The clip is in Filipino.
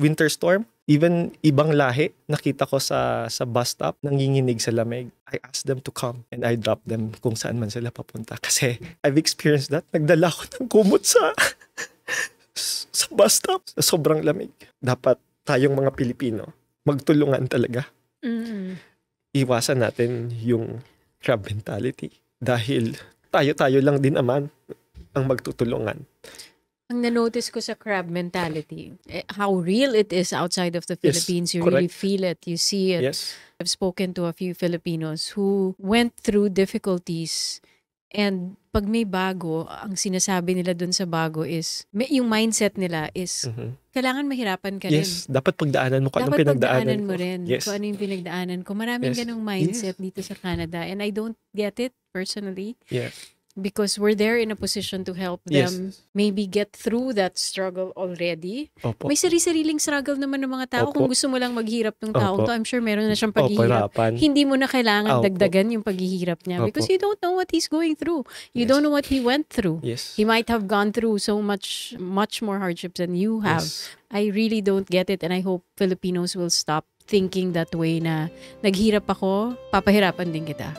winter storm. Even ibang lahi, nakita ko sa bus stop, nanginginig sa lamig. I asked them to come and I dropped them kung saan man sila papunta. Kasi I've experienced that. Nagdala ko ng kumot sa bus stop. Sa sobrang lamig. Dapat tayong mga Pilipino, magtulungan talaga. Iwasan natin yung crab mentality. Dahil tayo-tayo lang din naman ang magtutulungan. Ang na-notice ko sa crab mentality, how real it is outside of the Philippines. You really feel it. You see it. Yes. I've spoken to a few Filipinos who went through difficulties, and pag may bago, ang sinasabi nila dun sa bago is, yung mindset nila is, kailangan mahirapan ka rin. Yes, dapat pagdaanan mo kung anong pinagdaanan mo rin. Yes. Kung ano yung pinagdaanan ko. Maraming ganong mindset dito sa Canada, and I don't get it personally. Yes. Because we're there in a position to help them maybe get through that struggle already. Opo. May sari-sariling struggle naman ng mga tao. Kung gusto mo lang maghirap ng taong to, I'm sure meron na siyang paghihirap. Hindi mo na kailangan dagdagan yung paghihirap niya. Because you don't know what he's going through. You don't know what he went through. Yes. He might have gone through so much more hardships than you have. Yes. I really don't get it, and I hope Filipinos will stop thinking that way na naghirap ako, papahirapan din kita.